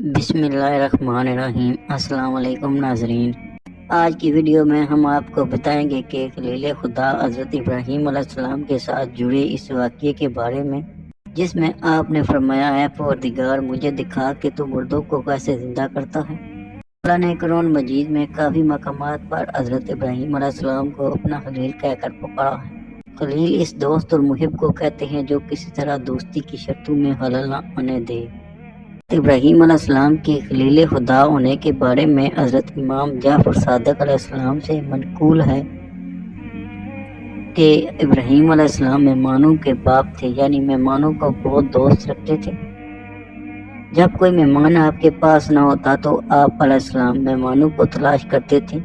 بسم اللہ الرحمن الرحیم۔ السلام علیکم ناظرین، آج کی ویڈیو میں ہم آپ کو بتائیں گے کہ خلیل خدا حضرت ابراہیم علیہ السلام کے ساتھ جڑے اس واقعے کے بارے میں، جس میں آپ نے فرمایا ہے پروردگار مجھے دکھا کہ تو مردوں کو کیسے زندہ کرتا ہے۔ اللہ نے قرآن مجید میں کافی مقامات پر حضرت ابراہیم علیہ السلام کو اپنا خلیل کہہ کر پکارا ہے۔ خلیل اس دوست اور محب کو کہتے ہیں جو کسی طرح دوستی کی شرطوں میں خلل نہ آنے دے۔ ابراہیم علیہ السلام کے خلیل خدا ہونے کے بارے میں حضرت امام جعفر صادق علیہ السلام سے منقول ہے کہ ابراہیم علیہ السلام مہمانوں کے باپ تھے، یعنی مہمانوں کو بہت دوست رکھتے تھے۔ جب کوئی مہمان آپ کے پاس نہ ہوتا تو آپ علیہ السلام مہمانوں کو تلاش کرتے تھے۔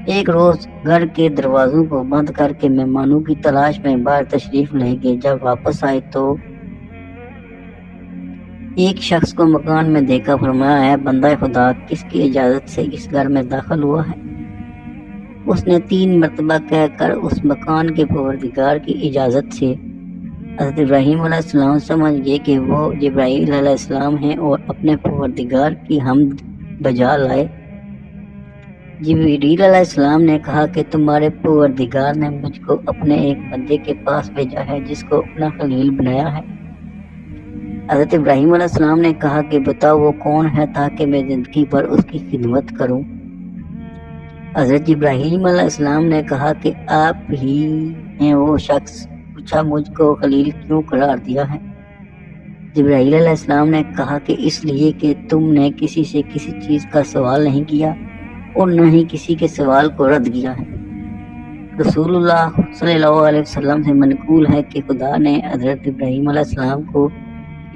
ایک روز گھر کے دروازوں کو بند کر کے مہمانوں کی تلاش میں باہر تشریف لے گئے۔ جب واپس آئے تو ایک شخص کو مکان میں دیکھا، فرمایا ہے بندہ خدا کس کی اجازت سے اس گھر میں داخل ہوا ہے؟ اس نے 3 مرتبہ کہہ کر اس مکان کے پروردگار کی اجازت سے حضرت ابراہیم علیہ السلام سمجھ گئے کہ وہ جبرائیل علیہ السلام ہیں اور اپنے پروردگار کی حمد بجا لائے۔ جبرائیل علیہ السلام نے کہا کہ تمہارے پروردگار نے مجھ کو اپنے ایک بندے کے پاس بھیجا ہے جس کو اپنا خلیل بنایا ہے۔ حضرت ابراہیم علیہ السلام نے کہا کہ بتاؤ وہ کون ہے تاکہ میں زندگی بھر اس کی خدمت کروں۔ حضرت ابراہیم علیہ السلام نے کہا کہ آپ ہی ہیں وہ شخص، پوچھا مجھ کو خلیل کیوں قرار دیا ہے؟ جبرائیل علیہ السلام نے کہا کہ اس لیے کہ تم نے کسی سے کسی چیز کا سوال نہیں کیا اور نہ ہی کسی کے سوال کو رد کیا ہے۔ رسول اللہ صلی اللہ علیہ وسلم سے منقول ہے کہ خدا نے حضرت ابراہیم علیہ السلام کو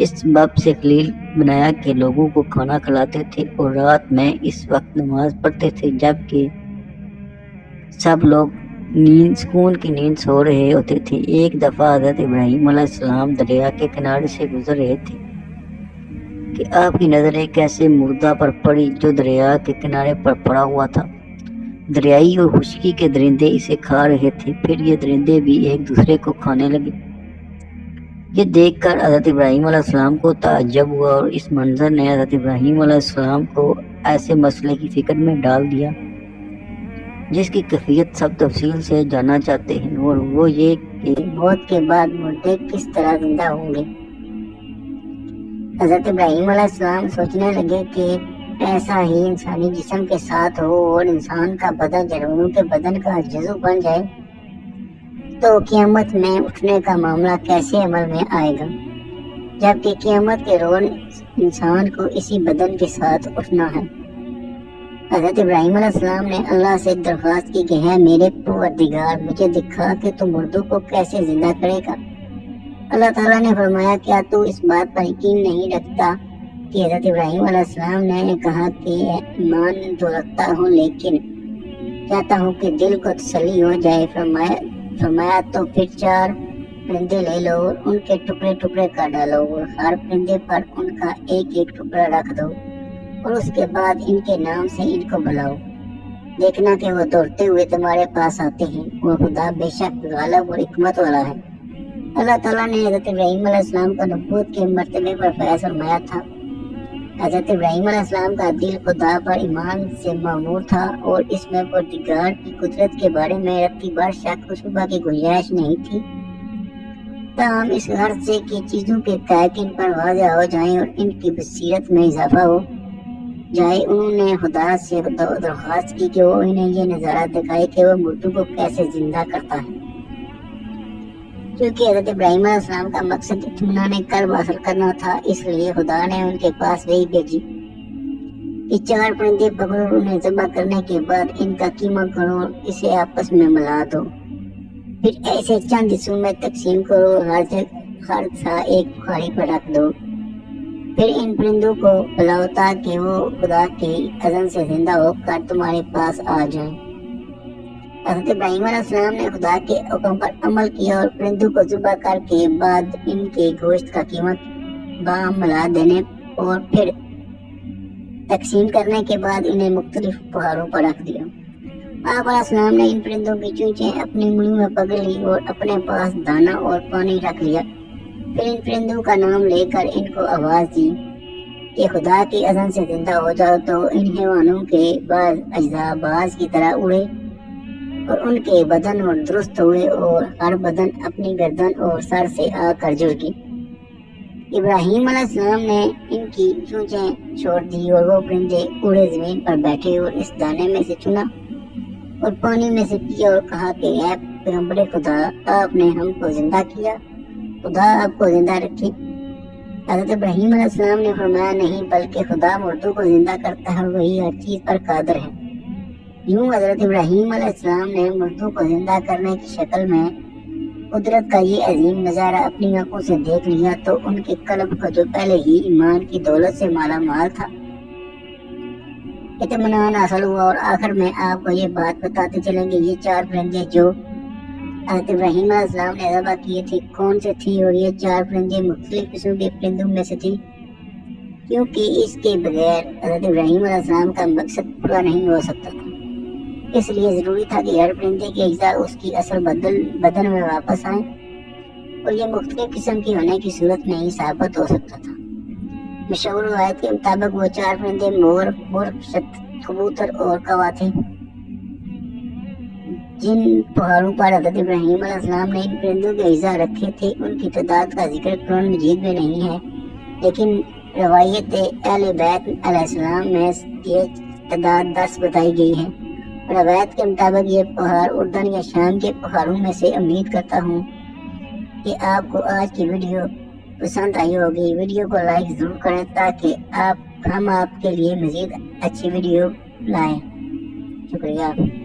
اس سبب سے خلیل بنایا کہ لوگوں کو کھانا کھلاتے تھے اور رات میں اس وقت نماز پڑھتے تھے جبکہ سب لوگ سکون کی نیند سو رہے ہوتے تھے۔ ایک دفعہ حضرت ابراہیم علیہ السلام دریا کے کنارے سے گزر رہے تھے کہ آپ کی نظر ایک ایسے مردہ پر پڑی جو دریا کے کنارے پر پڑا ہوا تھا۔ دریائی اور خشکی کے درندے اسے کھا رہے تھے، پھر یہ درندے بھی ایک دوسرے کو کھانے لگے۔ یہ دیکھ کر حضرت ابراہیم علیہ السلام کو تعجب ہوا اور اس منظر نے حضرت ابراہیم علیہ السلام کو ایسے مسئلے کی فکر میں ڈال دیا جس کی کیفیت سب تفصیل سے جاننا چاہتے ہیں، اور وہ یہ کہ موت کے بعد مردے کس طرح زندہ ہوں گے۔ حضرت ابراہیم علیہ السلام سوچنے لگے کہ ایسا ہی انسانی جسم کے ساتھ ہو اور انسان کا بدن جانوروں کے بدن کا جزو بن جائے تو قیامت میں اٹھنے کا معاملہ کیسے عمل میں آئے گا، جبکہ قیامت کے روز انسان کو اسی بدن کے ساتھ اٹھنا ہے۔ حضرت ابراہیم علیہ السلام نے اللہ سے درخواست کی کہ ہے میرے پروردگار مجھے دکھا کہ تو مردوں کو کیسے زندہ کرے گا۔ اللہ تعالیٰ نے فرمایا کیا تو اس بات پر یقین نہیں رکھتا کہ حضرت ابراہیم علیہ السلام نے کہا کہ ایمان تو رکھتا ہوں لیکن چاہتا ہوں کہ دل کو تسلی ہو جائے۔ فرمایا تو پھر 4 پرندے لے لو اور ان کے ٹکڑے ٹکڑے کر ڈالو اور ہر پرندے پر ان کا ایک ایک ٹکڑا رکھ دو اور اس کے بعد ان کے نام سے ان کو بلاؤ، دیکھنا کہ وہ دوڑتے ہوئے تمہارے پاس آتے ہیں، وہ خدا بے شک غالب اور حکمت والا ہے۔ اللہ تعالیٰ نے حضرت ابراہیم علیہ السلام کو نبوت کے مرتبے پر فیض فرمایا تھا۔ حضرت ابراہیم علیہ السلام کا دل خدا پر ایمان سے معمور تھا اور اس میں پروردگار کی قدرت کے بارے میں رتی بار شک و شبہ کی گنجائش نہیں تھی۔ تاہم اس غرض سے کہ چیزوں کے حقائق ان پر واضح ہو جائیں اور ان کی بصیرت میں اضافہ ہو جائے، انہوں نے خدا سے درخواست کی کہ وہ انہیں یہ نظارہ دکھائے کہ وہ مردوں کو کیسے زندہ کرتا ہے۔ کیونکہ حضرت ابراہیم علیہ السلام کا مقصد اطمینان قلب حاصل کرنا تھا، اس لیے خدا نے ان کے پاس وحی بھیجی کہ 4 پرندے پکڑو، انہیں ذبح کرنے کے بعد ان کا قیمہ کرو اور اسے آپس میں ملا دو، پھر ایسے چند حصوں میں تقسیم کرو، ہر سا ایک بخاری پر رکھ دو، پھر ان پرندوں کو بلاؤ تاکہ وہ خدا کے اذن سے زندہ ہو کر تمہارے پاس آ جائیں۔ حضرت ابراہیم علیہ السلام نے خدا کے حکم پر عمل کیا اور پرندوں کو ذبح کر کے بعد ان کے گوشت کا قیمت باہم ملا دینے اور پھر تقسیم کرنے کے بعد انہیں مختلف پہاڑوں پر رکھ دیا۔ آپ علیہ السلام نے ان پرندوں کی چونچیں اپنی انگلیوں میں پکڑ لی اور اپنے پاس دانا اور پانی رکھ لیا، پھر ان پرندوں کا نام لے کر ان کو آواز دی کہ خدا کی اذن سے زندہ ہو جاؤ تو ان حیوانوں کے بعض اجزاء باز کی طرح اڑے اور ان کے بدن اور درست ہوئے اور ہر بدن اپنی گردن اور سر سے آ کر جڑ گئی۔ ابراہیم علیہ السلام نے ان کی چونچیں چھوڑ دی اور وہ پرندے اڑے زمین پر بیٹھے اور اس دانے میں سے چنا اور پانی میں سے پیا اور کہا کہ اے پیغمبر خدا، آپ نے ہم کو زندہ کیا، خدا آپ کو زندہ رکھے۔ حضرت ابراہیم علیہ السلام نے فرمایا نہیں، بلکہ خدا مردوں کو زندہ کرتا ہے اور وہی ہر چیز پر قادر ہے۔ یوں حضرت ابراہیم علیہ السلام نے مردوں کو زندہ کرنے کی شکل میں قدرت کا یہ عظیم نظارہ اپنی آنکھوں سے دیکھ لیا تو ان کے قلب کا جو پہلے ہی ایمان کی دولت سے مالا مال تھا اطمینان حاصل ہوا۔ اور آخر میں آپ کو یہ بات بتاتے چلیں گے یہ 4 پرندے جو حضرت ابراہیم علیہ السلام نے ذبح کیے تھے کون سے تھی، اور یہ 4 پرندے مختلف قسم کے پرندوں میں سے تھی، کیونکہ اس کے بغیر حضرت ابراہیم علیہ السلام کا مقصد پورا نہیں ہو سکتا تھا۔ اس لیے ضروری تھا کہ ہر پرندے کے اجزاء اس کی اصل بدن میں واپس آئیں، اور یہ مختلف قسم کی ہونے کی صورت میں ہی ثابت ہو سکتا تھا۔ مشہور روایت کے مطابق وہ 4 پرندے مور، مرغ، کبوتر اور کوا تھے۔ جن پہاڑوں پر حضرت ابراہیم علیہ السلام نے ان پرندوں کے اجزاء رکھے تھے ان کی تعداد کا ذکر قرآن مجید میں نہیں ہے، لیکن روایت اہل بیت علیہ السلام میں یہ تعداد 10 بتائی گئی ہے۔ روایت کے مطابق یہ پہاڑ اردن یا شام کے پہاڑوں میں سے۔ امید کرتا ہوں کہ آپ کو آج کی ویڈیو پسند آئی ہوگی۔ ویڈیو کو لائک ضرور کریں تاکہ ہم آپ کے لیے مزید اچھی ویڈیو لائیں۔ شکریہ۔